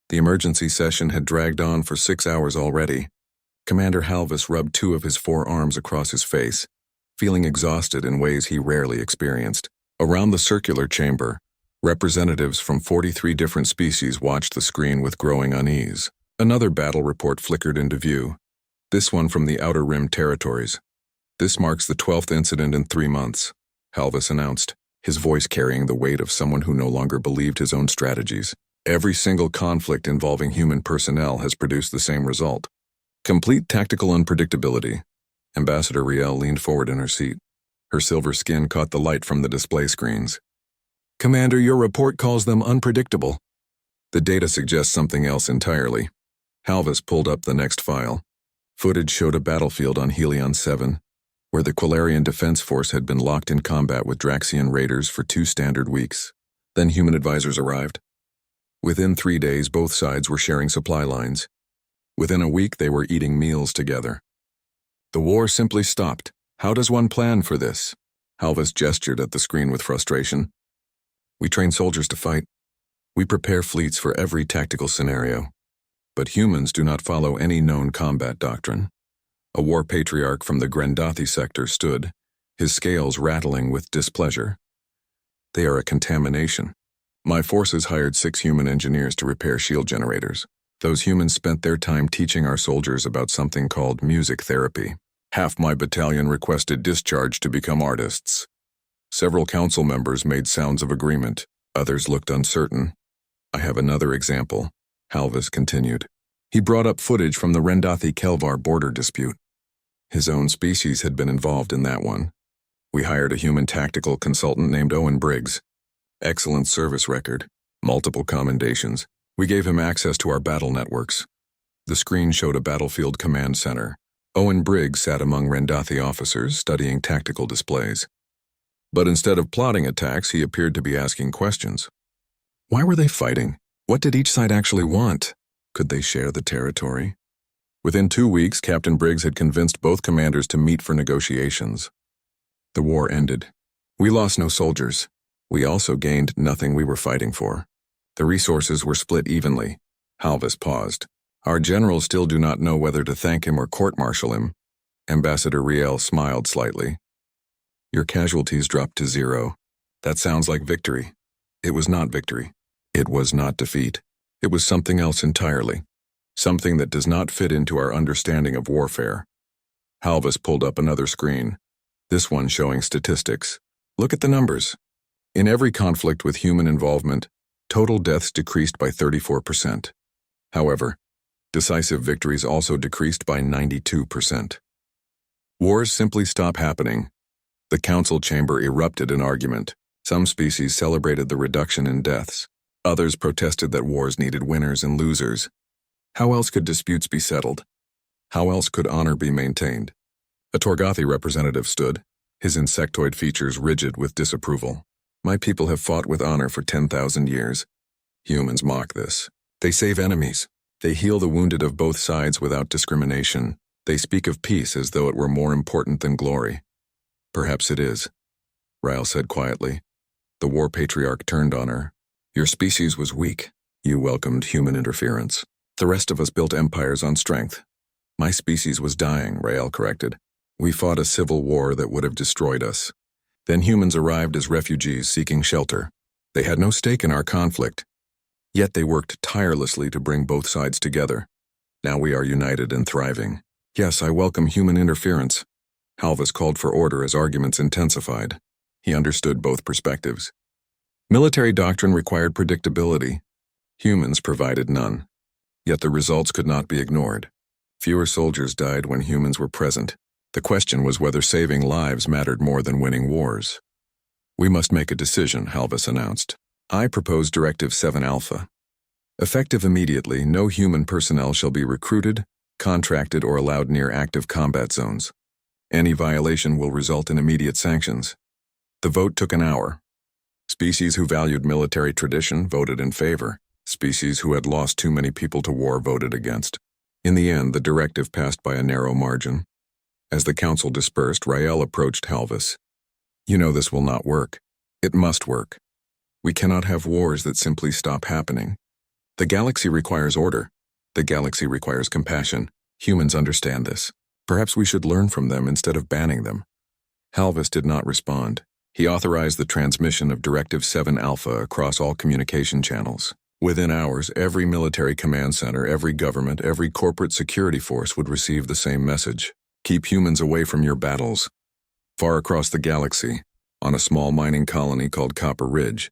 The emergency session had dragged on for 6 hours already. Commander Halvis rubbed 2 of his forearms across his face, feeling exhausted in ways he rarely experienced. Around the circular chamber, representatives from 43 different species watched the screen with growing unease. Another battle report flickered into view, this one from the Outer Rim territories. "This marks the 12th incident in 3 months," Halvis announced, his voice carrying the weight of someone who no longer believed his own strategies. "Every single conflict involving human personnel has produced the same result. Complete tactical unpredictability." Ambassador Riel leaned forward in her seat. Her silver skin caught the light from the display screens. "Commander, your report calls them unpredictable." "The data suggests something else entirely." Halvis pulled up the next file. Footage showed a battlefield on Helion 7, where the Quilarian Defense Force had been locked in combat with Draxian raiders for 2 standard weeks. Then human advisors arrived. Within 3 days, both sides were sharing supply lines. Within a week, they were eating meals together. "The war simply stopped. How does one plan for this?" Halvis gestured at the screen with frustration. "We train soldiers to fight. We prepare fleets for every tactical scenario. But humans do not follow any known combat doctrine." A war patriarch from the Grendathi sector stood, his scales rattling with displeasure. "They are a contamination. My forces hired 6 human engineers to repair shield generators. Those humans spent their time teaching our soldiers about something called music therapy. Half my battalion requested discharge to become artists. Several council members made sounds of agreement. Others looked uncertain. I have another example," Halvis continued. He brought up footage from the Rendathi-Kelvar border dispute. His own species had been involved in that one. "We hired a human tactical consultant named Owen Briggs. Excellent service record, multiple commendations. We gave him access to our battle networks." The screen showed a battlefield command center. Owen Briggs sat among Rendathi officers, studying tactical displays. But instead of plotting attacks, he appeared to be asking questions. Why were they fighting? What did each side actually want? Could they share the territory? Within 2 weeks, Captain Briggs had convinced both commanders to meet for negotiations. The war ended. We lost no soldiers. We also gained nothing we were fighting for. The resources were split evenly. Halvis paused. Our generals still do not know whether to thank him or court-martial him. Ambassador Riel smiled slightly. Your casualties dropped to 0. That sounds like victory. It was not victory. It was not defeat. It was something else entirely. Something that does not fit into our understanding of warfare. Halvis pulled up another screen, this one showing statistics. Look at the numbers. In every conflict with human involvement, total deaths decreased by 34%. However, decisive victories also decreased by 92%. Wars simply stop happening. The council chamber erupted in argument. Some species celebrated the reduction in deaths. Others protested that wars needed winners and losers. How else could disputes be settled? How else could honor be maintained? A Torgathi representative stood, his insectoid features rigid with disapproval. My people have fought with honor for 10,000 years. Humans mock this. They save enemies. They heal the wounded of both sides without discrimination. They speak of peace as though it were more important than glory. Perhaps it is, Ryle said quietly. The war patriarch turned on her. Your species was weak. You welcomed human interference. The rest of us built empires on strength. My species was dying, Rael corrected. We fought a civil war that would have destroyed us. Then humans arrived as refugees seeking shelter. They had no stake in our conflict. Yet they worked tirelessly to bring both sides together. Now we are united and thriving. Yes, I welcome human interference. Halvis called for order as arguments intensified. He understood both perspectives. Military doctrine required predictability. Humans provided none. Yet the results could not be ignored. Fewer soldiers died when humans were present. The question was whether saving lives mattered more than winning wars. We must make a decision, Halvis announced. I propose Directive 7 Alpha. Effective immediately, no human personnel shall be recruited, contracted, or allowed near active combat zones. Any violation will result in immediate sanctions. The vote took an hour. Species who valued military tradition voted in favor. Species who had lost too many people to war voted against. In the end, the directive passed by a narrow margin. As the council dispersed, Rael approached Halvis. You know this will not work. It must work. We cannot have wars that simply stop happening. The galaxy requires order. The galaxy requires compassion. Humans understand this. Perhaps we should learn from them instead of banning them. Halvis did not respond. He authorized the transmission of Directive 7 Alpha across all communication channels. Within hours, every military command center, every government, every corporate security force would receive the same message. Keep humans away from your battles. Far across the galaxy, on a small mining colony called Copper Ridge,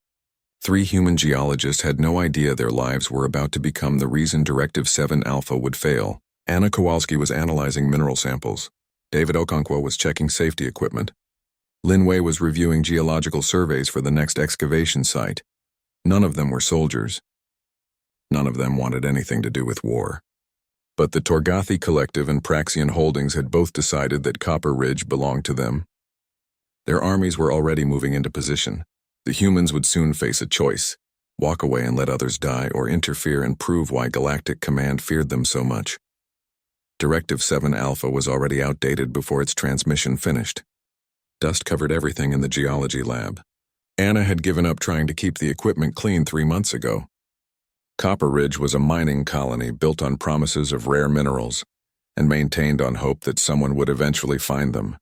3 human geologists had no idea their lives were about to become the reason Directive 7 Alpha would fail. Anna Kowalski was analyzing mineral samples. David Okonkwo was checking safety equipment. Lin Wei was reviewing geological surveys for the next excavation site. None of them were soldiers. None of them wanted anything to do with war. But the Torgathi Collective and Praxian Holdings had both decided that Copper Ridge belonged to them. Their armies were already moving into position. The humans would soon face a choice: walk away and let others die, or interfere and prove why Galactic Command feared them so much. Directive 7 Alpha was already outdated before its transmission finished. Dust covered everything in the geology lab. Anna had given up trying to keep the equipment clean 3 months ago. Copper Ridge was a mining colony built on promises of rare minerals and maintained on hope that someone would eventually find them.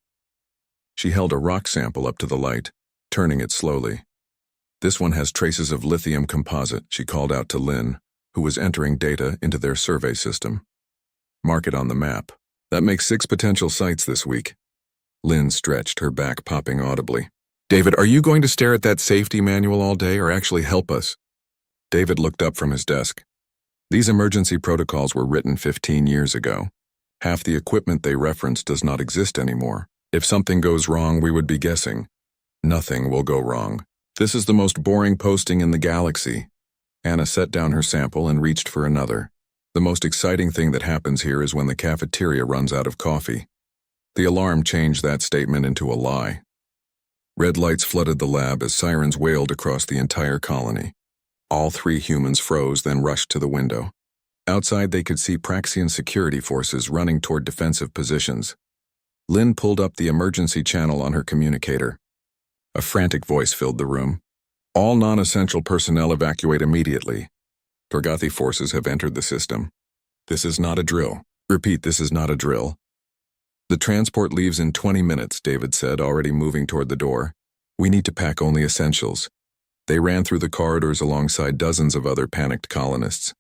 She held a rock sample up to the light, turning it slowly. "This one has traces of lithium composite," she called out to Lin, who was entering data into their survey system. "Mark it on the map. That makes 6 potential sites this week." Lin stretched, her back popping audibly. "David, are you going to stare at that safety manual all day or actually help us?" David looked up from his desk. These emergency protocols were written 15 years ago. Half the equipment they referenced does not exist anymore. If something goes wrong, we would be guessing. Nothing will go wrong. This is the most boring posting in the galaxy. Anna set down her sample and reached for another. The most exciting thing that happens here is when the cafeteria runs out of coffee. The alarm changed that statement into a lie. Red lights flooded the lab as sirens wailed across the entire colony. All 3 humans froze, then rushed to the window. Outside, they could see Praxian security forces running toward defensive positions. Lin pulled up the emergency channel on her communicator. A frantic voice filled the room. "All non-essential personnel evacuate immediately. Torgathi forces have entered the system. This is not a drill. Repeat, this is not a drill." "The transport leaves in 20 minutes, David said, already moving toward the door. "We need to pack only essentials." They ran through the corridors alongside dozens of other panicked colonists.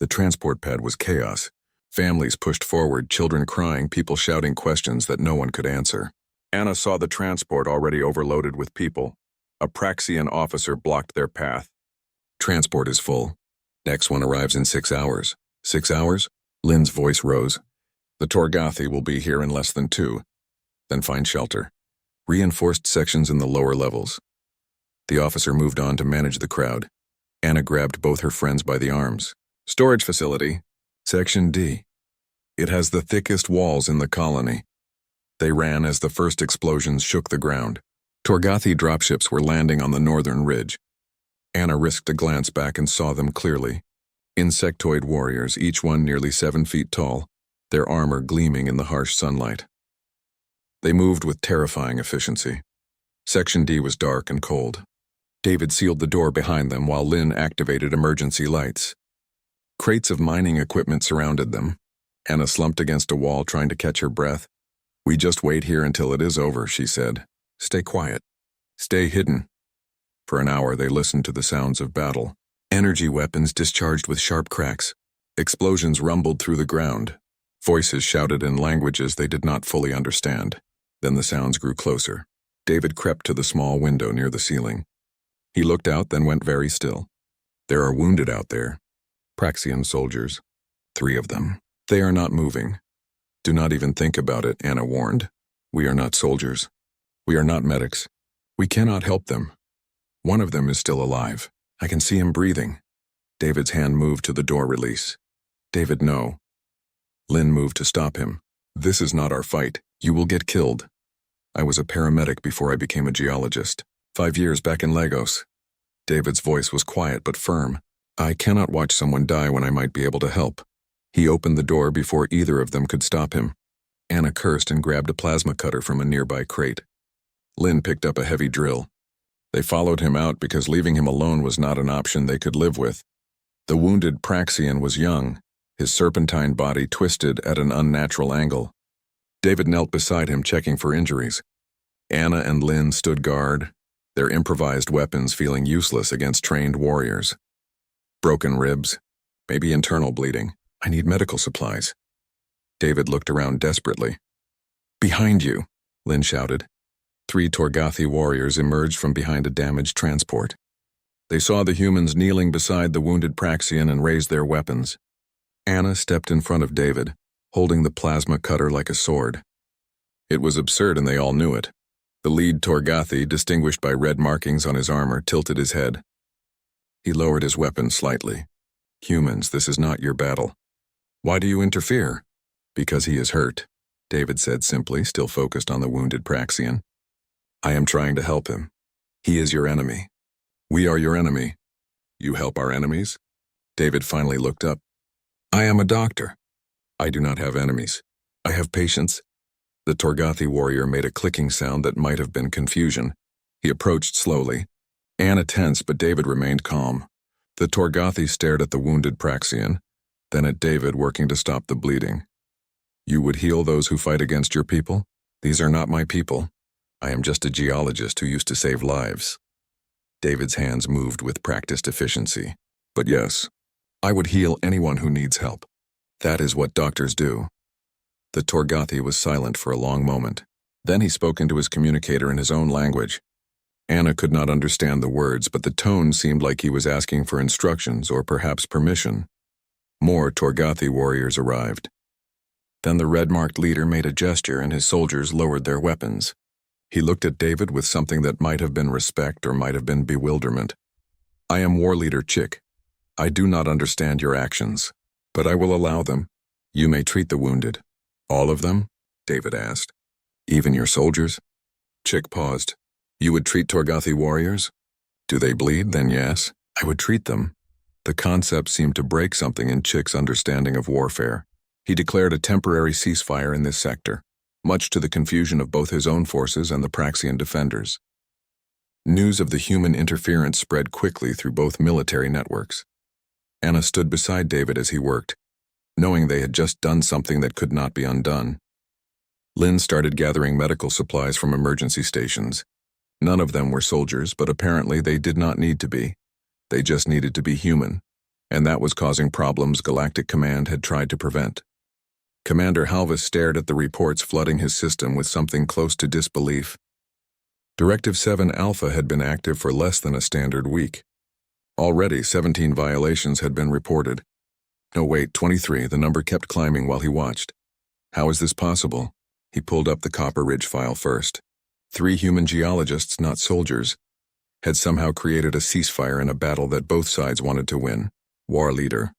The transport pad was chaos. Families pushed forward, children crying, people shouting questions that no one could answer. Anna saw the transport already overloaded with people. A Praxian officer blocked their path. "Transport is full. Next one arrives in 6 hours. 6 hours? Lin's voice rose. "The Torgathi will be here in less than 2. Then find shelter. Reinforced sections in the lower levels." The officer moved on to manage the crowd. Anna grabbed both her friends by the arms. "Storage facility. Section D. It has the thickest walls in the colony." They ran as the first explosions shook the ground. Torgathi dropships were landing on the northern ridge. Anna risked a glance back and saw them clearly. Insectoid warriors, each one nearly 7 feet tall, their armor gleaming in the harsh sunlight. They moved with terrifying efficiency. Section D was dark and cold. David sealed the door behind them while Lin activated emergency lights. Crates of mining equipment surrounded them. Anna slumped against a wall trying to catch her breath. "We just wait here until it is over," she said. "Stay quiet. Stay hidden." For an hour they listened to the sounds of battle. Energy weapons discharged with sharp cracks. Explosions rumbled through the ground. Voices shouted in languages they did not fully understand. Then the sounds grew closer. David crept to the small window near the ceiling. He looked out, then went very still. "There are wounded out there. Praxian soldiers. 3 of them. They are not moving." "Do not even think about it," Anna warned. "We are not soldiers. We are not medics. We cannot help them. One of them is still alive. I can see him breathing." David's hand moved to the door release. "David, no." Lin moved to stop him. "This is not our fight. You will get killed. I was a paramedic before I became a geologist. 5 years back in Lagos." David's voice was quiet but firm. "I cannot watch someone die when I might be able to help." He opened the door before either of them could stop him. Anna cursed and grabbed a plasma cutter from a nearby crate. Lin picked up a heavy drill. They followed him out because leaving him alone was not an option they could live with. The wounded Praxian was young, his serpentine body twisted at an unnatural angle. David knelt beside him, checking for injuries. Anna and Lynn stood guard, their improvised weapons feeling useless against trained warriors. Broken ribs, maybe internal bleeding. I need medical supplies. David looked around desperately. Behind you, Lynn shouted. 3 Torgathi warriors emerged from behind a damaged transport. They saw the humans kneeling beside the wounded Praxian and raised their weapons. Anna stepped in front of David, holding the plasma cutter like a sword. It was absurd and they all knew it. The lead Torgathi, distinguished by red markings on his armor, tilted his head. He lowered his weapon slightly. Humans, this is not your battle. Why do you interfere? Because he is hurt, David said simply, still focused on the wounded Praxian. I am trying to help him. He is your enemy. We are your enemy. You help our enemies? David finally looked up. I am a doctor. I do not have enemies. I have patients. The Torgathi warrior made a clicking sound that might have been confusion. He approached slowly. Anna tensed, but David remained calm. The Torgathi stared at the wounded Praxian, then at David, working to stop the bleeding. You would heal those who fight against your people? These are not my people. I am just a geologist who used to save lives. David's hands moved with practiced efficiency. But yes, I would heal anyone who needs help. That is what doctors do. The Torgathi was silent for a long moment. Then he spoke into his communicator in his own language. Anna could not understand the words, but the tone seemed like he was asking for instructions or perhaps permission. More Torgathi warriors arrived. Then the red-marked leader made a gesture and his soldiers lowered their weapons. He looked at David with something that might have been respect or might have been bewilderment. I am war leader Chick. I do not understand your actions, but I will allow them. You may treat the wounded. All of them? David asked. Even your soldiers? Chick paused. You would treat Torgathi warriors? Do they bleed? Then yes, I would treat them. The concept seemed to break something in Chick's understanding of warfare. He declared a temporary ceasefire in this sector, much to the confusion of both his own forces and the Praxian defenders. News of the human interference spread quickly through both military networks. Anna stood beside David as he worked, knowing they had just done something that could not be undone. Lynn started gathering medical supplies from emergency stations. None of them were soldiers, but apparently they did not need to be. They just needed to be human, and that was causing problems Galactic Command had tried to prevent. Commander Halvis stared at the reports flooding his system with something close to disbelief. Directive 7 Alpha had been active for less than a standard week. Already 17 violations had been reported. No, wait, 23. The number kept climbing while he watched. How is this possible? He pulled up the Copper Ridge file first. 3 human geologists, not soldiers, had somehow created a ceasefire in a battle that both sides wanted to win. War leader.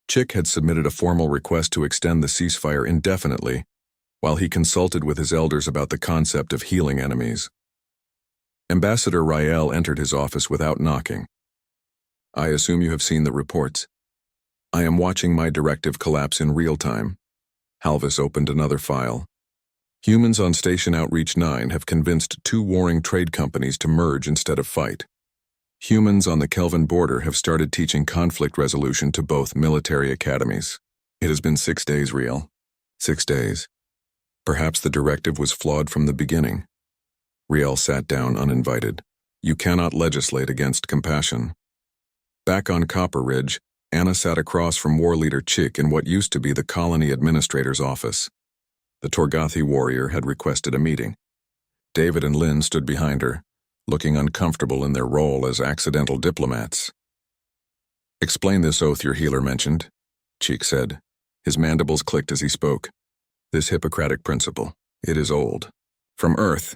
Chick had submitted a formal request to extend the ceasefire indefinitely, while he consulted with his elders about the concept of healing enemies. Ambassador Rael entered his office without knocking. I assume you have seen the reports. I am watching my directive collapse in real time. Halvis opened another file. Humans on Station Outreach 9 have convinced 2 warring trade companies to merge instead of fight. Humans on the Kelvin border have started teaching conflict resolution to both military academies. It has been 6 days, Riel. 6 days. Perhaps the directive was flawed from the beginning. Riel sat down uninvited. You cannot legislate against compassion. Back on Copper Ridge, Anna sat across from War Leader Chick in what used to be the colony administrator's office. The Torgathi warrior had requested a meeting. David and Lynn stood behind her, looking uncomfortable in their role as accidental diplomats. Explain this oath your healer mentioned, Cheek said. His mandibles clicked as he spoke. This Hippocratic principle, it is old. From Earth,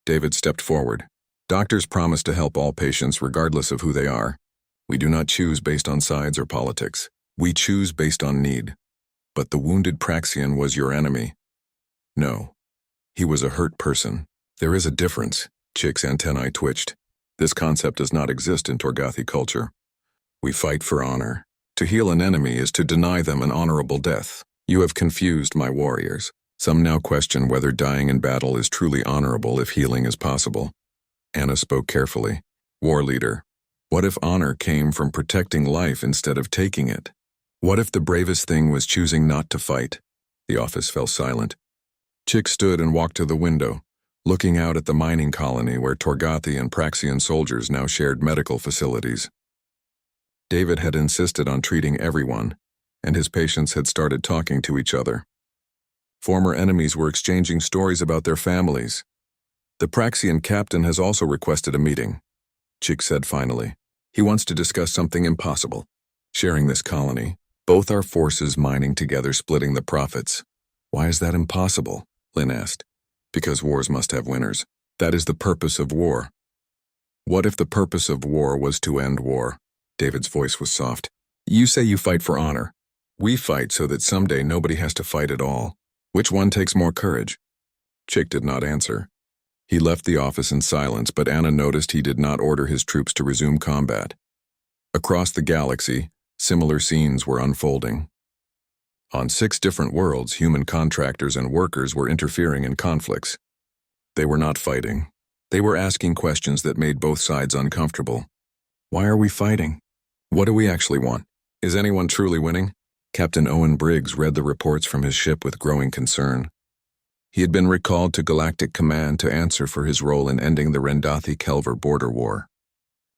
David stepped forward. Doctors promise to help all patients regardless of who they are. We do not choose based on sides or politics. We choose based on need. But the wounded Praxian was your enemy. No. He was a hurt person. There is a difference. Chick's antennae twitched. This concept does not exist in Torgathi culture. We fight for honor. To heal an enemy is to deny them an honorable death. You have confused my warriors. Some now question whether dying in battle is truly honorable if healing is possible. Anna spoke carefully. War leader, What if honor came from protecting life instead of taking it? What if the bravest thing was choosing not to fight? The office fell silent. Chick stood and walked to the window, looking out at the mining colony where Torgathi and Praxian soldiers now shared medical facilities. David had insisted on treating everyone, and his patients had started talking to each other. Former enemies were exchanging stories about their families. The Praxian captain has also requested a meeting, Chick said finally. He wants to discuss something impossible. Sharing this colony, both our forces mining together, splitting the profits. Why is that impossible? Lynn asked. Because wars must have winners. That is the purpose of war. What if the purpose of war was to end war? David's voice was soft. You say you fight for honor. We fight so that someday nobody has to fight at all. Which one takes more courage? Chick did not answer. He left the office in silence, but Anna noticed he did not order his troops to resume combat. Across the galaxy, similar scenes were unfolding. On 6 different worlds, human contractors and workers were interfering in conflicts. They were not fighting. They were asking questions that made both sides uncomfortable. Why are we fighting? What do we actually want? Is anyone truly winning? Captain Owen Briggs read the reports from his ship with growing concern. He had been recalled to Galactic Command to answer for his role in ending the Rendathi-Kelver border war.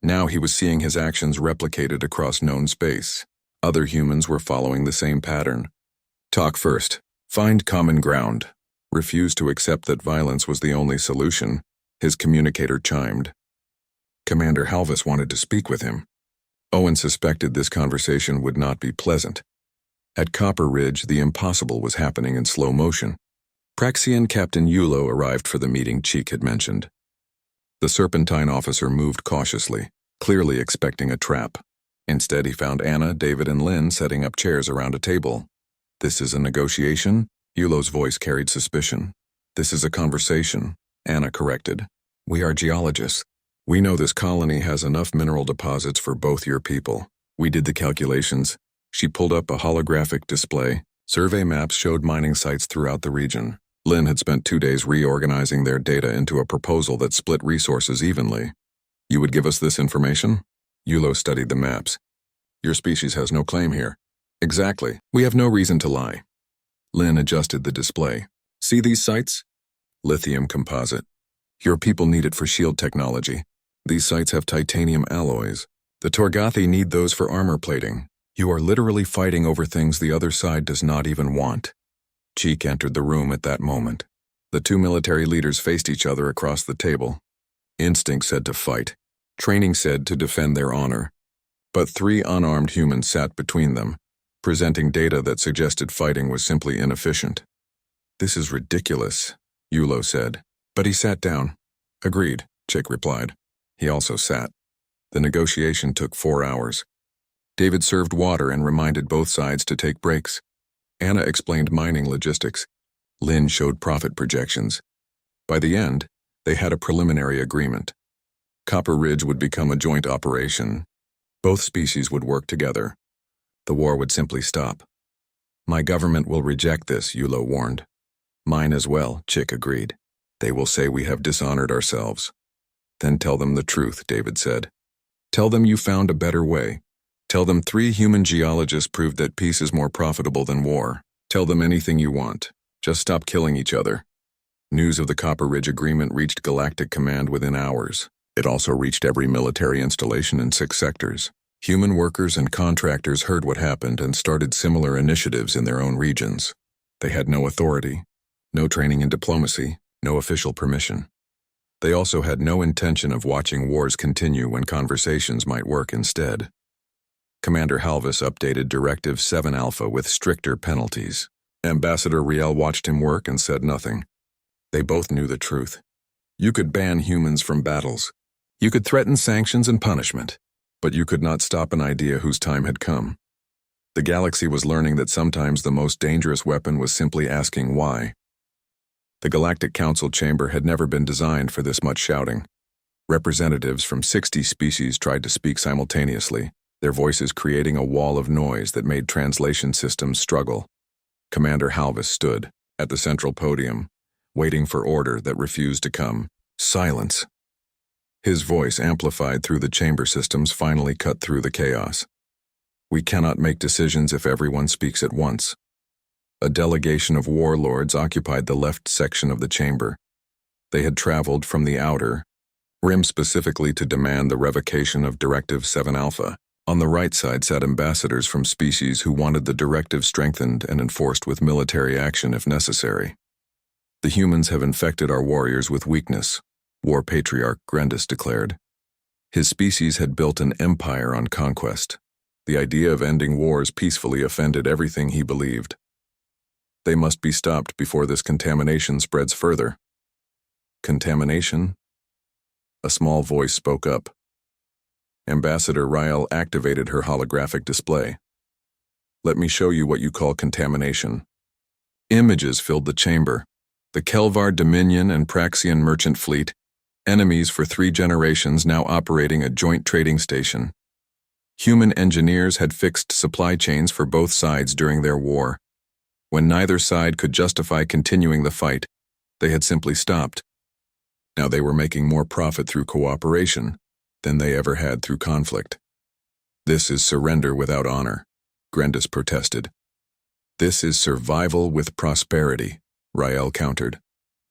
Now he was seeing his actions replicated across known space. Other humans were following the same pattern. Talk first. Find common ground. Refuse to accept that violence was the only solution. His communicator chimed. Commander Halvis wanted to speak with him. Owen suspected this conversation would not be pleasant. At Copper Ridge, the impossible was happening in slow motion. Praxian Captain Yulo arrived for the meeting Cheek had mentioned. The Serpentine officer moved cautiously, clearly expecting a trap. Instead, he found Anna, David, and Lynn setting up chairs around a table. This is a negotiation? Yulo's voice carried suspicion. This is a conversation, Anna corrected. We are geologists. We know this colony has enough mineral deposits for both your people. We did the calculations. She pulled up a holographic display. Survey maps showed mining sites throughout the region. Lynn had spent 2 days reorganizing their data into a proposal that split resources evenly. You would give us this information? Yulo studied the maps. Your species has no claim here. Exactly. We have no reason to lie. Lynn adjusted the display. See these sites? Lithium composite. Your people need it for shield technology. These sites have titanium alloys. The Torgathi need those for armor plating. You are literally fighting over things the other side does not even want. Cheek entered the room at that moment. The 2 military leaders faced each other across the table. Instinct said to fight. Training said to defend their honor. But 3 unarmed humans sat between them, presenting data that suggested fighting was simply inefficient. This is ridiculous, Yulo said. But he sat down. Agreed, Chick replied. He also sat. The negotiation took 4 hours. David served water and reminded both sides to take breaks. Anna explained mining logistics. Lynn showed profit projections. By the end, they had a preliminary agreement. Copper Ridge would become a joint operation. Both species would work together. The war would simply stop. My government will reject this, Yulo warned. Mine as well, Chick agreed. They will say we have dishonored ourselves. Then tell them the truth, David said. Tell them you found a better way. Tell them 3 human geologists proved that peace is more profitable than war. Tell them anything you want. Just stop killing each other. News of the Copper Ridge Agreement reached Galactic Command within hours. It also reached every military installation in 6 sectors. Human workers and contractors heard what happened and started similar initiatives in their own regions. They had no authority, no training in diplomacy, no official permission. They also had no intention of watching wars continue when conversations might work instead. Commander Halvis updated Directive 7 Alpha with stricter penalties. Ambassador Riel watched him work and said nothing. They both knew the truth. You could ban humans from battles. You could threaten sanctions and punishment. But you could not stop an idea whose time had come. The galaxy was learning that sometimes the most dangerous weapon was simply asking why. The Galactic Council chamber had never been designed for this much shouting. Representatives from 60 species tried to speak simultaneously, their voices creating a wall of noise that made translation systems struggle. Commander Halvis stood, at the central podium, waiting for order that refused to come. Silence. His voice, amplified through the chamber systems, finally cut through the chaos. We cannot make decisions if everyone speaks at once. A delegation of warlords occupied the left section of the chamber. They had traveled from the outer rim specifically to demand the revocation of Directive 7 Alpha. On the right side sat ambassadors from species who wanted the directive strengthened and enforced with military action if necessary. The humans have infected our warriors with weakness, War Patriarch Grendis declared. His species had built an empire on conquest. The idea of ending wars peacefully offended everything he believed. They must be stopped before this contamination spreads further. Contamination? A small voice spoke up. Ambassador Rael activated her holographic display. Let me show you what you call contamination. Images filled the chamber. The Kelvar Dominion and Praxian merchant fleet, enemies for 3 generations, now operating a joint trading station. Human engineers had fixed supply chains for both sides during their war. When neither side could justify continuing the fight, they had simply stopped. Now they were making more profit through cooperation than they ever had through conflict. This is surrender without honor, Grendis protested. This is survival with prosperity, Rael countered.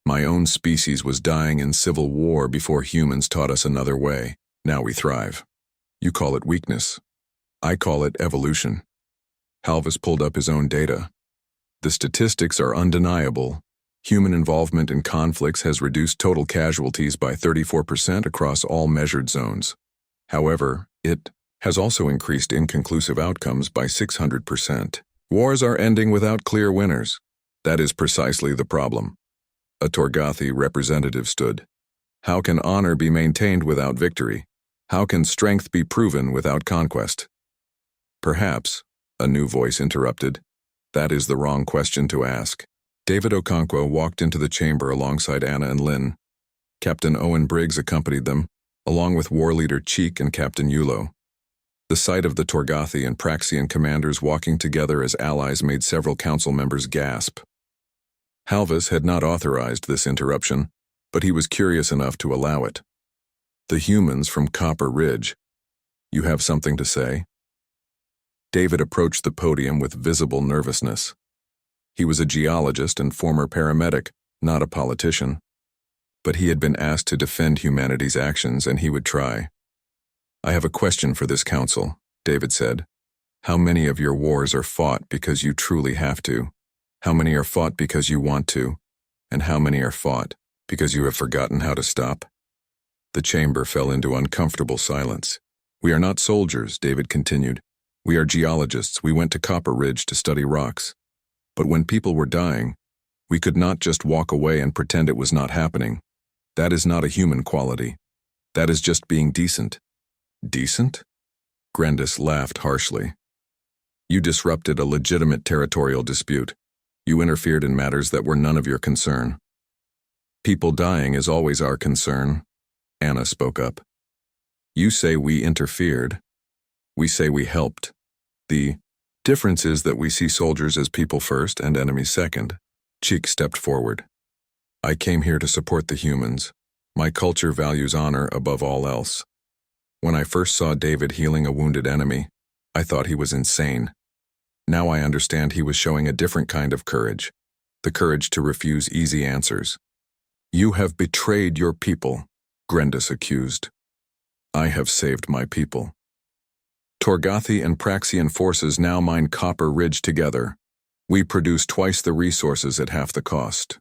My own species was dying in civil war before humans taught us another way. Now we thrive. You call it weakness. I call it evolution. Halvis pulled up his own data. The statistics are undeniable. Human involvement in conflicts has reduced total casualties by 34% across all measured zones. However, it has also increased inconclusive outcomes by 600%. Wars are ending without clear winners. That is precisely the problem. A Torgathi representative stood. How can honor be maintained without victory? How can strength be proven without conquest? Perhaps, a new voice interrupted, that is the wrong question to ask. David Okonkwo walked into the chamber alongside Anna and Lynn. Captain Owen Briggs accompanied them, along with war leader Cheek and Captain Yulo. The sight of the Torgathi and Praxian commanders walking together as allies made several council members gasp. Halvis had not authorized this interruption, but he was curious enough to allow it. The humans from Copper Ridge. You have something to say? David approached the podium with visible nervousness. He was a geologist and former paramedic, not a politician. But he had been asked to defend humanity's actions, and he would try. I have a question for this council, David said. How many of your wars are fought because you truly have to? How many are fought because you want to? And how many are fought because you have forgotten how to stop? The chamber fell into uncomfortable silence. We are not soldiers, David continued. We are geologists. We went to Copper Ridge to study rocks. But when people were dying, we could not just walk away and pretend it was not happening. That is not a human quality. That is just being decent. Decent? Grendis laughed harshly. You disrupted a legitimate territorial dispute. You interfered in matters that were none of your concern. People dying is always our concern, Anna spoke up. You say we interfered. We say we helped. The difference is that we see soldiers as people first and enemies second. Cheek stepped forward. I came here to support the humans. My culture values honor above all else. When I first saw David healing a wounded enemy, I thought he was insane. Now I understand he was showing a different kind of courage, the courage to refuse easy answers. You have betrayed your people, Grendis accused. I have saved my people. Torgathi and Praxian forces now mine Copper Ridge together. We produce twice the resources at half the cost.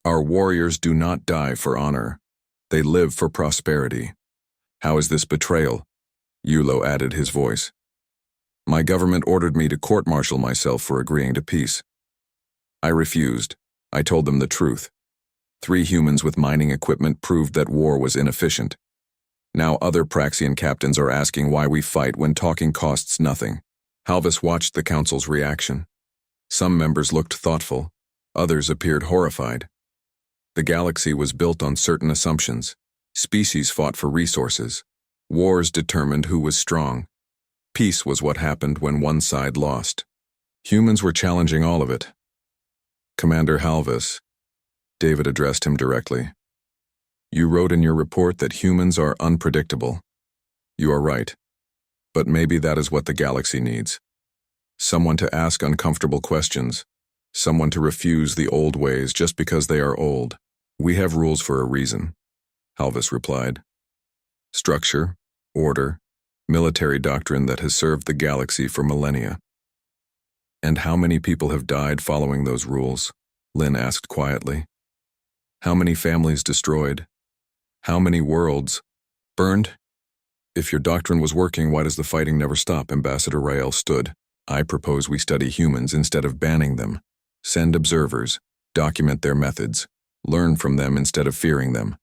Our warriors do not die for honor. They live for prosperity. How is this betrayal? Yulo added his voice. My government ordered me to court-martial myself for agreeing to peace. I refused. I told them the truth. 3 humans with mining equipment proved that war was inefficient. Now other Praxian captains are asking why we fight when talking costs nothing. Halvis watched the council's reaction. Some members looked thoughtful. Others appeared horrified. The galaxy was built on certain assumptions. Species fought for resources. Wars determined who was strong. Peace was what happened when one side lost. Humans were challenging all of it. Commander Halvis, David addressed him directly. You wrote in your report that humans are unpredictable. You are right. But maybe that is what the galaxy needs. Someone to ask uncomfortable questions. Someone to refuse the old ways just because they are old. We have rules for a reason, Halvis replied. Structure, order, military doctrine that has served the galaxy for millennia. And how many people have died following those rules? Lynn asked quietly. How many families destroyed? How many worlds burned? If your doctrine was working, why does the fighting never stop? Ambassador Rael stood. I propose we study humans instead of banning them. Send observers, document their methods, learn from them instead of fearing them.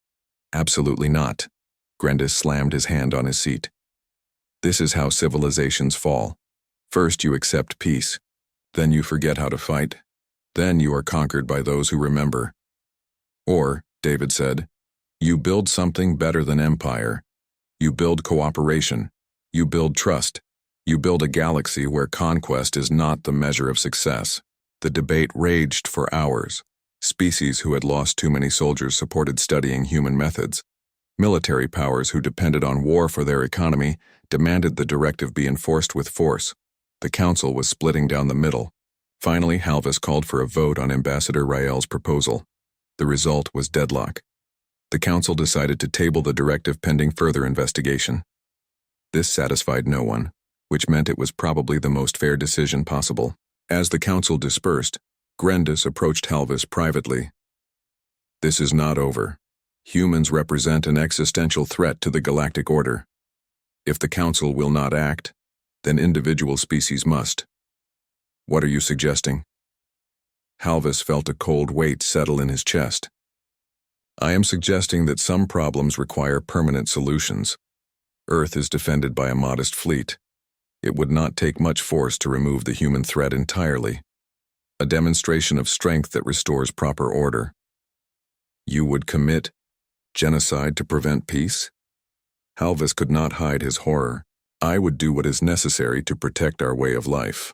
Absolutely not. Grendis slammed his hand on his seat. This is how civilizations fall. First you accept peace. Then you forget how to fight. Then you are conquered by those who remember. Or, David said, you build something better than empire. You build cooperation. You build trust. You build a galaxy where conquest is not the measure of success. The debate raged for hours. Species who had lost too many soldiers supported studying human methods. Military powers who depended on war for their economy demanded the directive be enforced with force. The council was splitting down the middle. Finally, Halvis called for a vote on Ambassador Rael's proposal. The result was deadlock. The council decided to table the directive pending further investigation. This satisfied no one, which meant it was probably the most fair decision possible. As the council dispersed, Grendis approached Halvis privately. This is not over. Humans represent an existential threat to the galactic order. If the council will not act, then individual species must. What are you suggesting? Halvis felt a cold weight settle in his chest. I am suggesting that some problems require permanent solutions. Earth is defended by a modest fleet. It would not take much force to remove the human threat entirely. A demonstration of strength that restores proper order. You would commit genocide to prevent peace? Halvis could not hide his horror. I would do what is necessary to protect our way of life.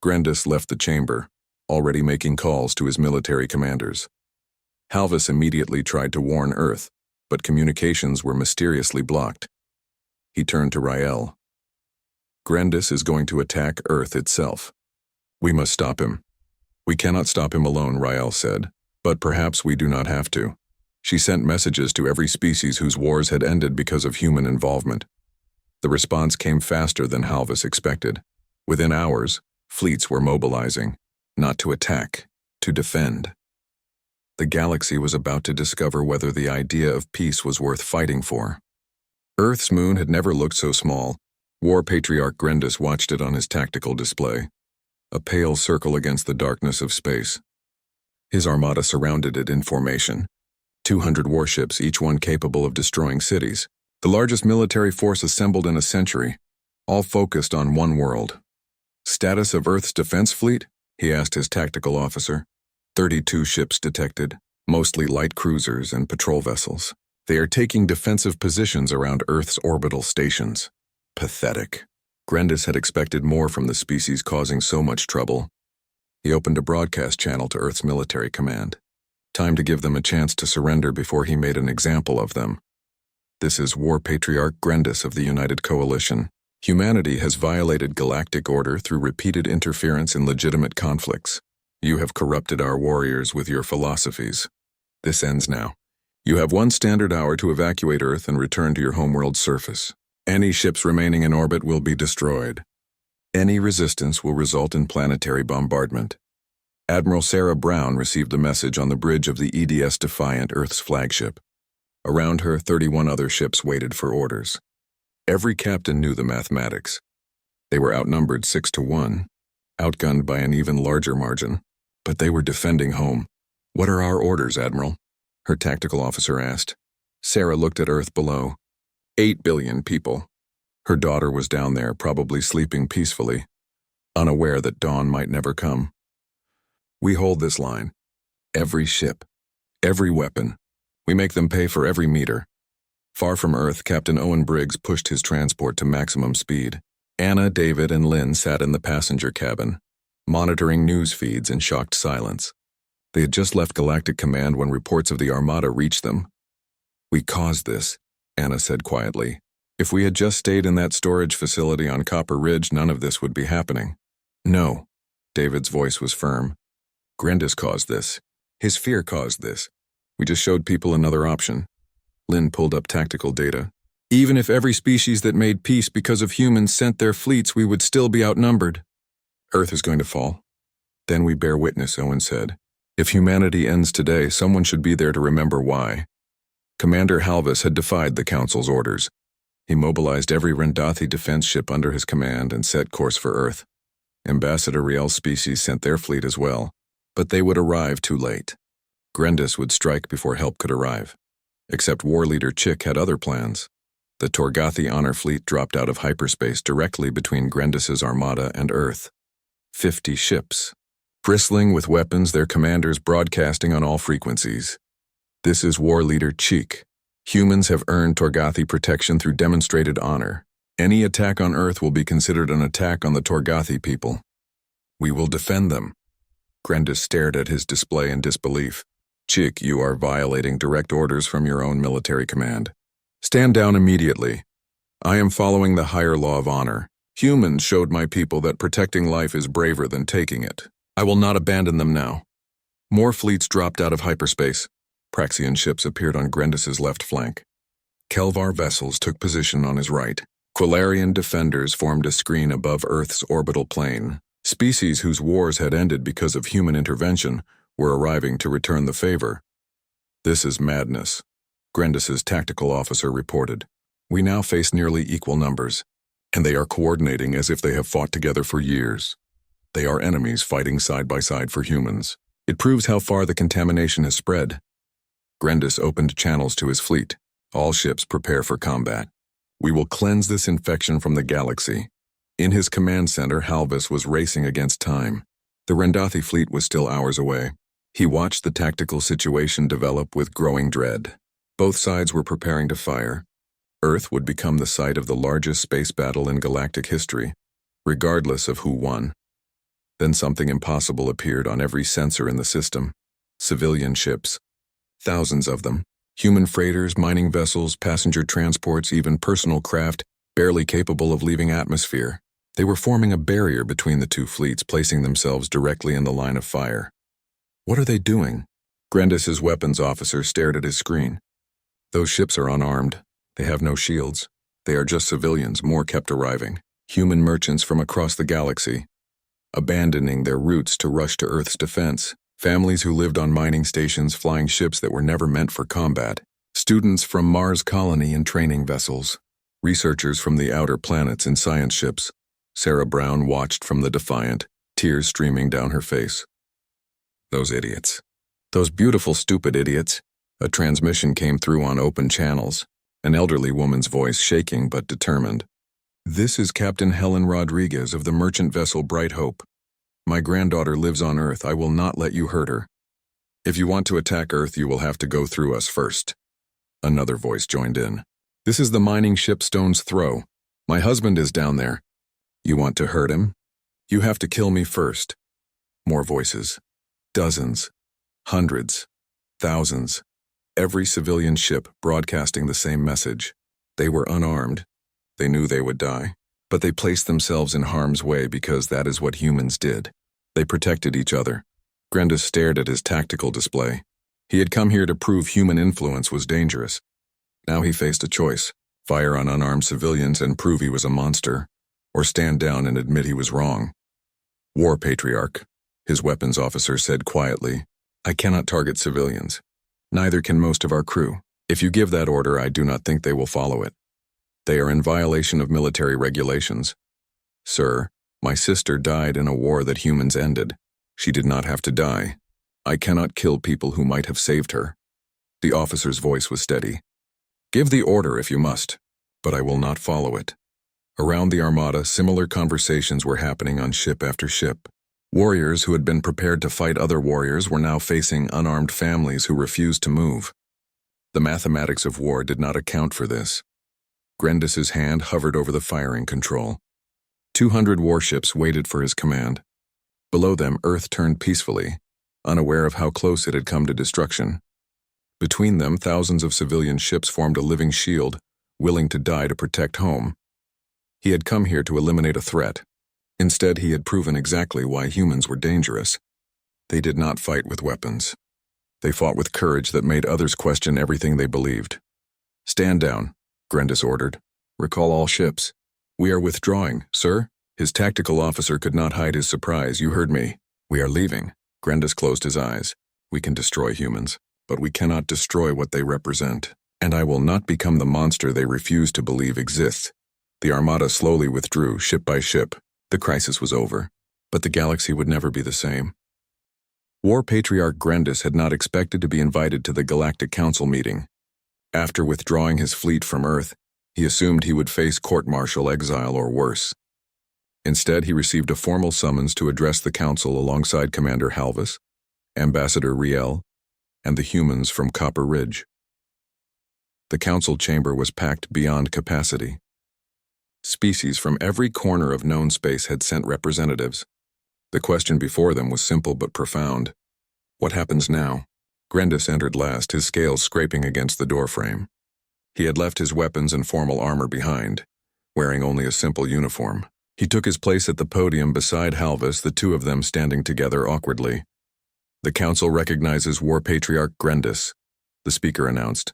Grendis left the chamber, already making calls to his military commanders. Halvis immediately tried to warn Earth, but communications were mysteriously blocked. He turned to Rael. Grendis is going to attack Earth itself. We must stop him. We cannot stop him alone, Rael said, but perhaps we do not have to. She sent messages to every species whose wars had ended because of human involvement. The response came faster than Halvis expected. Within hours, fleets were mobilizing, not to attack, to defend. The galaxy was about to discover whether the idea of peace was worth fighting for. Earth's moon had never looked so small. War Patriarch Grendis watched it on his tactical display, a pale circle against the darkness of space. His armada surrounded it in formation, 200 warships, each one capable of destroying cities, the largest military force assembled in a century, all focused on one world. Status of Earth's defense fleet? He asked his tactical officer. 32 ships detected, mostly light cruisers and patrol vessels. They are taking defensive positions around Earth's orbital stations. Pathetic. Grendis had expected more from the species causing so much trouble. He opened a broadcast channel to Earth's military command. Time to give them a chance to surrender before he made an example of them. This is War Patriarch Grendis of the United Coalition. Humanity has violated galactic order through repeated interference in legitimate conflicts. You have corrupted our warriors with your philosophies. This ends now. You have 1 standard hour to evacuate Earth and return to your homeworld's surface. Any ships remaining in orbit will be destroyed. Any resistance will result in planetary bombardment. Admiral Sarah Brown received the message on the bridge of the EDS Defiant, Earth's flagship. Around her, 31 other ships waited for orders. Every captain knew the mathematics. They were outnumbered 6 to 1, outgunned by an even larger margin, but they were defending home. What are our orders, Admiral? Her tactical officer asked. Sarah looked at Earth below. 8 billion people. Her daughter was down there, probably sleeping peacefully, unaware that dawn might never come. We hold this line. Every ship, every weapon. We make them pay for every meter. Far from Earth, Captain Owen Briggs pushed his transport to maximum speed. Anna, David, and Lynn sat in the passenger cabin, monitoring news feeds in shocked silence. They had just left Galactic Command when reports of the Armada reached them. We caused this, Anna said quietly. If we had just stayed in that storage facility on Copper Ridge, none of this would be happening. No. David's voice was firm. Grendis caused this. His fear caused this. We just showed people another option. Lynn pulled up tactical data. Even if every species that made peace because of humans sent their fleets, we would still be outnumbered. Earth is going to fall. Then we bear witness, Owen said. If humanity ends today, someone should be there to remember why. Commander Halvis had defied the Council's orders. He mobilized every Rendathi defense ship under his command and set course for Earth. Ambassador Riel's species sent their fleet as well, but they would arrive too late. Grendis would strike before help could arrive. Except war leader Chick had other plans. The Torgathi Honor Fleet dropped out of hyperspace directly between Grendis's armada and Earth. 50 ships. Bristling with weapons, their commanders broadcasting on all frequencies. This is war leader Cheek. Humans have earned Torgathi protection through demonstrated honor. Any attack on Earth will be considered an attack on the Torgathi people. We will defend them. Grendis stared at his display in disbelief. Cheek, you are violating direct orders from your own military command. Stand down immediately. I am following the higher law of honor. Humans showed my people that protecting life is braver than taking it. I will not abandon them now. More fleets dropped out of hyperspace. Praxian ships appeared on Grendis's left flank. Kelvar vessels took position on his right. Quilarian defenders formed a screen above Earth's orbital plane. Species whose wars had ended because of human intervention were arriving to return the favor. This is madness, Grendis's tactical officer reported. We now face nearly equal numbers, and they are coordinating as if they have fought together for years. They are enemies fighting side by side for humans. It proves how far the contamination has spread. Grendis opened channels to his fleet. All ships prepare for combat. We will cleanse this infection from the galaxy. In his command center, Halvis was racing against time. The Rendathi fleet was still hours away. He watched the tactical situation develop with growing dread. Both sides were preparing to fire. Earth would become the site of the largest space battle in galactic history, regardless of who won. Then something impossible appeared on every sensor in the system. Civilian ships. Thousands of them. Human freighters, mining vessels, passenger transports, even personal craft, barely capable of leaving atmosphere. They were forming a barrier between the two fleets, placing themselves directly in the line of fire. What are they doing? Grendis's weapons officer stared at his screen. Those ships are unarmed. They have no shields. They are just civilians, more kept arriving. Human merchants from across the galaxy, abandoning their routes to rush to Earth's defense. Families who lived on mining stations flying ships that were never meant for combat. Students from Mars colony in training vessels. Researchers from the outer planets in science ships. Sarah Brown watched from the Defiant, tears streaming down her face. Those idiots. Those beautiful, stupid idiots. A transmission came through on open channels, an elderly woman's voice shaking but determined. This is Captain Helen Rodriguez of the merchant vessel Bright Hope. My granddaughter lives on Earth. I will not let you hurt her. If you want to attack Earth, you will have to go through us first. Another voice joined in. This is the mining ship Stone's Throw. My husband is down there. You want to hurt him? You have to kill me first. More voices. Dozens. Hundreds. Thousands. Every civilian ship broadcasting the same message. They were unarmed. They knew they would die. But they placed themselves in harm's way because that is what humans did. They protected each other. Grendis stared at his tactical display. He had come here to prove human influence was dangerous. Now he faced a choice: fire on unarmed civilians and prove he was a monster, or stand down and admit he was wrong. War Patriarch, his weapons officer said quietly, I cannot target civilians. Neither can most of our crew. If you give that order, I do not think they will follow it. They are in violation of military regulations. Sir, my sister died in a war that humans ended. She did not have to die. I cannot kill people who might have saved her. The officer's voice was steady. Give the order if you must, but I will not follow it. Around the Armada, similar conversations were happening on ship after ship. Warriors who had been prepared to fight other warriors were now facing unarmed families who refused to move. The mathematics of war did not account for this. Grendis's hand hovered over the firing control. 200 warships waited for his command. Below them, Earth turned peacefully, unaware of how close it had come to destruction. Between them, thousands of civilian ships formed a living shield, willing to die to protect home. He had come here to eliminate a threat. Instead, he had proven exactly why humans were dangerous. They did not fight with weapons. They fought with courage that made others question everything they believed. "Stand down," Grendis ordered. "Recall all ships." "We are withdrawing, sir." His tactical officer could not hide his surprise. "You heard me. We are leaving." Grendis closed his eyes. "We can destroy humans, but we cannot destroy what they represent. And I will not become the monster they refuse to believe exists." The armada slowly withdrew, ship by ship. The crisis was over, but the galaxy would never be the same. War Patriarch Grendis had not expected to be invited to the Galactic Council meeting. After withdrawing his fleet from Earth, he assumed he would face court-martial, exile, or worse. Instead, he received a formal summons to address the Council alongside Commander Halvis, Ambassador Riel, and the humans from Copper Ridge. The Council chamber was packed beyond capacity. Species from every corner of known space had sent representatives. The question before them was simple but profound. What happens now? Grendis entered last, his scales scraping against the doorframe. He had left his weapons and formal armor behind, wearing only a simple uniform. He took his place at the podium beside Halvis, the two of them standing together awkwardly. "The Council recognizes War Patriarch Grendis," the speaker announced.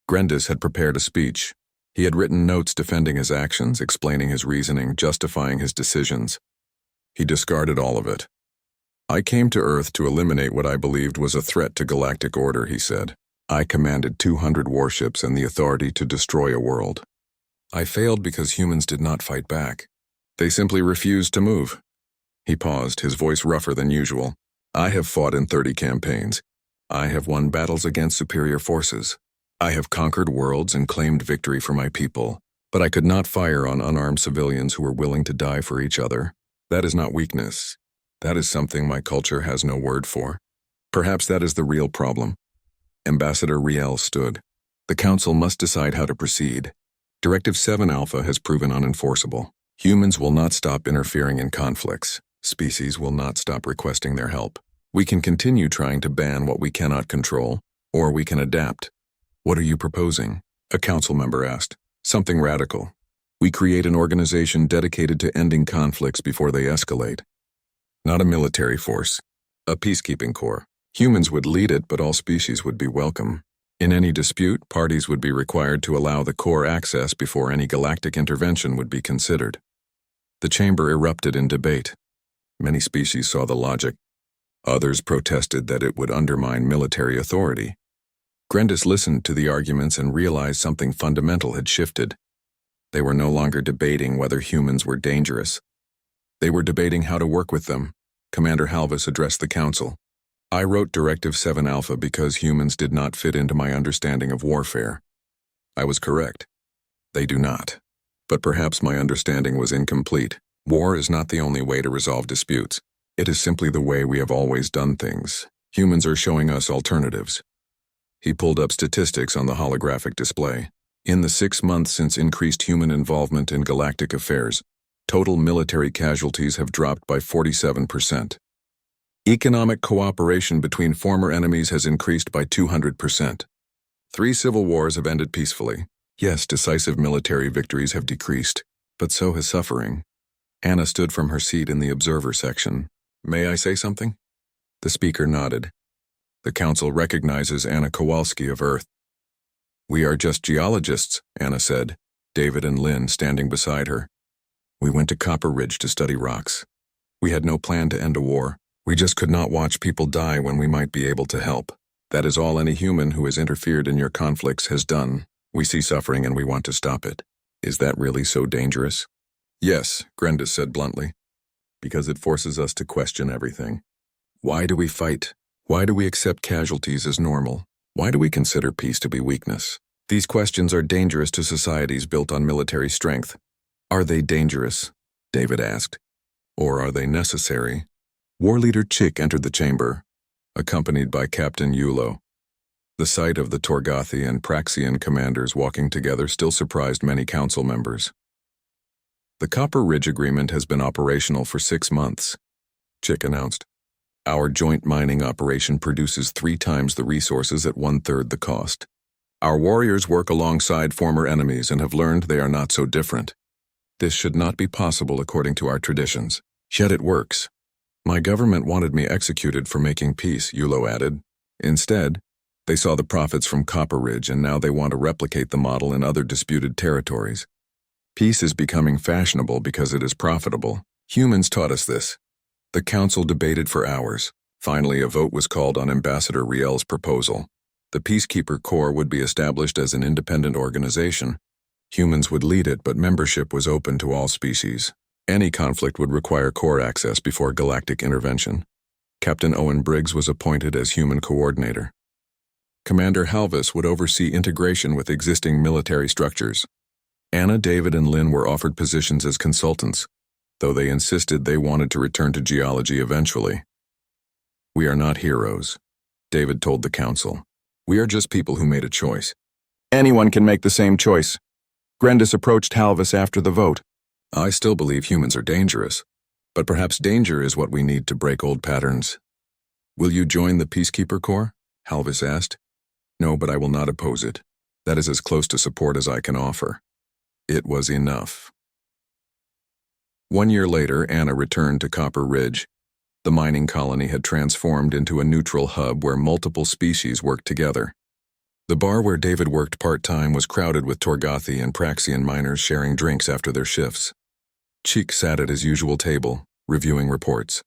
Grendis had prepared a speech. He had written notes defending his actions, explaining his reasoning, justifying his decisions. He discarded all of it. "I came to Earth to eliminate what I believed was a threat to galactic order," he said. "I commanded 200 warships and the authority to destroy a world. I failed because humans did not fight back. They simply refused to move." He paused, his voice rougher than usual. "I have fought in 30 campaigns. I have won battles against superior forces. I have conquered worlds and claimed victory for my people, but I could not fire on unarmed civilians who were willing to die for each other. That is not weakness. That is something my culture has no word for. Perhaps that is the real problem." Ambassador Riel stood. "The Council must decide how to proceed. Directive 7 Alpha has proven unenforceable. Humans will not stop interfering in conflicts. Species will not stop requesting their help. We can continue trying to ban what we cannot control, or we can adapt." "What are you proposing?" a council member asked. "Something radical. We create an organization dedicated to ending conflicts before they escalate. Not a military force, a peacekeeping corps. Humans would lead it, but all species would be welcome. In any dispute, parties would be required to allow the corps access before any galactic intervention would be considered." The chamber erupted in debate. Many species saw the logic. Others protested that it would undermine military authority. Grendis listened to the arguments and realized something fundamental had shifted. They were no longer debating whether humans were dangerous. They were debating how to work with them. Commander Halvis addressed the Council. "I wrote Directive 7 Alpha because humans did not fit into my understanding of warfare. I was correct. They do not. But perhaps my understanding was incomplete. War is not the only way to resolve disputes. It is simply the way we have always done things. Humans are showing us alternatives." He pulled up statistics on the holographic display. In the 6 months since increased human involvement in galactic affairs, total military casualties have dropped by 47%. Economic cooperation between former enemies has increased by 200%. 3 civil wars have ended peacefully. Yes, decisive military victories have decreased, but so has suffering. Anna stood from her seat in the observer section. "May I say something?" The speaker nodded. "The Council recognizes Anna Kowalski of Earth." "We are just geologists," Anna said, David and Lynn standing beside her. "We went to Copper Ridge to study rocks. We had no plan to end a war. We just could not watch people die when we might be able to help. That is all any human who has interfered in your conflicts has done. We see suffering and we want to stop it. Is that really so dangerous?" "Yes," Grendis said bluntly, "because it forces us to question everything. Why do we fight? Why do we accept casualties as normal? Why do we consider peace to be weakness? These questions are dangerous to societies built on military strength." "Are they dangerous?" David asked. "Or are they necessary?" War Leader Chick entered the chamber, accompanied by Captain Yulo. The sight of the Torgathi and Praxian commanders walking together still surprised many council members. "The Copper Ridge Agreement has been operational for 6 months," Chick announced. Our joint mining operation produces 3 times the resources at 1/3 the cost. Our warriors work alongside former enemies and have learned they are not so different. This should not be possible according to our traditions. Yet it works. My government wanted me executed for making peace, Yulo added. Instead, they saw the profits from Copper Ridge and now they want to replicate the model in other disputed territories. Peace is becoming fashionable because it is profitable. Humans taught us this. The council debated for hours. Finally, a vote was called on Ambassador Riel's proposal. The Peacekeeper Corps would be established as an independent organization. Humans would lead it, but membership was open to all species. Any conflict would require Corps access before galactic intervention. Captain Owen Briggs was appointed as human coordinator. Commander Halvis would oversee integration with existing military structures. Anna, David, and Lynn were offered positions as consultants, though they insisted they wanted to return to geology eventually. We are not heroes, David told the council. We are just people who made a choice. Anyone can make the same choice. Grendis approached Halvis after the vote. I still believe humans are dangerous, but perhaps danger is what we need to break old patterns. Will you join the Peacekeeper Corps? Halvis asked. No, but I will not oppose it. That is as close to support as I can offer. It was enough. 1 year later, Anna returned to Copper Ridge. The mining colony had transformed into a neutral hub where multiple species worked together. The bar where David worked part-time was crowded with Torgathi and Praxian miners sharing drinks after their shifts. Cheek sat at his usual table, reviewing reports.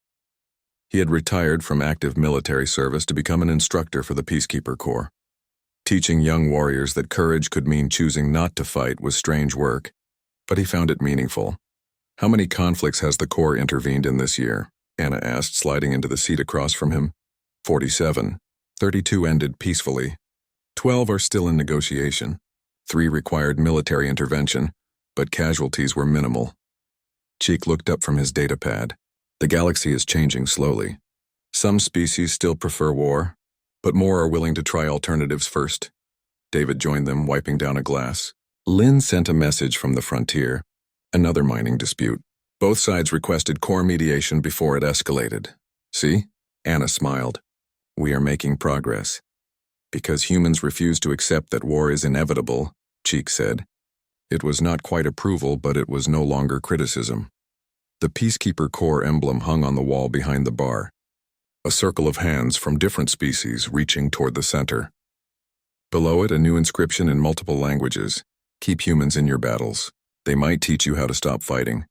He had retired from active military service to become an instructor for the Peacekeeper Corps. Teaching young warriors that courage could mean choosing not to fight was strange work, but he found it meaningful. How many conflicts has the Corps intervened in this year? Anna asked, sliding into the seat across from him. 47. 32 ended peacefully. 12 are still in negotiation. 3 required military intervention, but casualties were minimal. Cheek looked up from his datapad. The galaxy is changing slowly. Some species still prefer war, but more are willing to try alternatives first. David joined them, wiping down a glass. Lynn sent a message from the frontier. Another mining dispute. Both sides requested Corps mediation before it escalated. See? Anna smiled. We are making progress. Because humans refuse to accept that war is inevitable, Cheek said. It was not quite approval, but it was no longer criticism. The Peacekeeper Corps emblem hung on the wall behind the bar. A circle of hands from different species reaching toward the center. Below it, a new inscription in multiple languages. Keep humans in your battles. They might teach you how to stop fighting.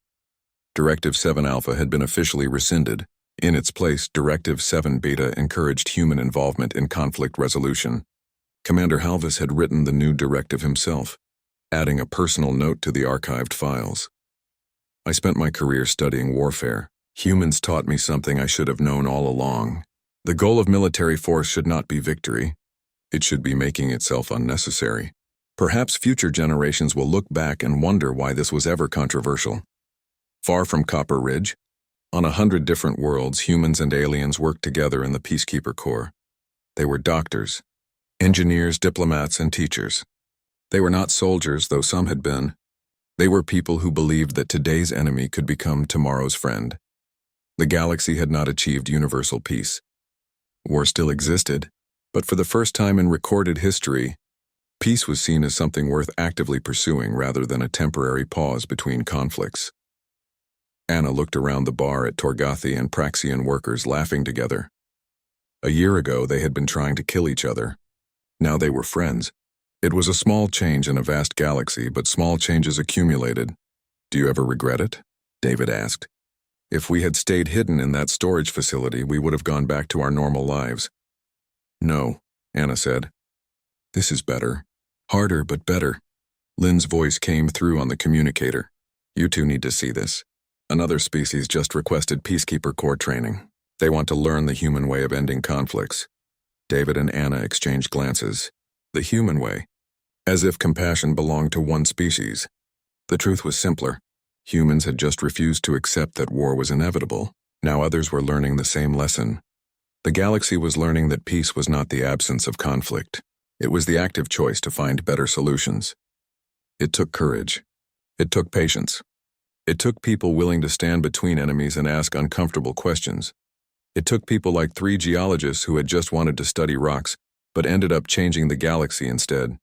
Directive 7 Alpha had been officially rescinded. In its place, Directive 7 Beta encouraged human involvement in conflict resolution. Commander Halvis had written the new directive himself, adding a personal note to the archived files. I spent my career studying warfare. Humans taught me something I should have known all along. The goal of military force should not be victory. It should be making itself unnecessary. Perhaps future generations will look back and wonder why this was ever controversial. Far from Copper Ridge, on 100 different worlds, humans and aliens worked together in the Peacekeeper Corps. They were doctors, engineers, diplomats, and teachers. They were not soldiers, though some had been. They were people who believed that today's enemy could become tomorrow's friend. The galaxy had not achieved universal peace. War still existed, but for the first time in recorded history, peace was seen as something worth actively pursuing rather than a temporary pause between conflicts. Anna looked around the bar at Torgathi and Praxian workers laughing together. A year ago, they had been trying to kill each other. Now they were friends. It was a small change in a vast galaxy, but small changes accumulated. Do you ever regret it? David asked. If we had stayed hidden in that storage facility, we would have gone back to our normal lives. No, Anna said. This is better. Harder, but better. Lynn's voice came through on the communicator. You two need to see this. Another species just requested Peacekeeper Corps training. They want to learn the human way of ending conflicts. David and Anna exchanged glances. The human way. As if compassion belonged to one species. The truth was simpler. Humans had just refused to accept that war was inevitable. Now others were learning the same lesson. The galaxy was learning that peace was not the absence of conflict. It was the active choice to find better solutions. It took courage. It took patience. It took people willing to stand between enemies and ask uncomfortable questions. It took people like 3 geologists who had just wanted to study rocks, but ended up changing the galaxy instead.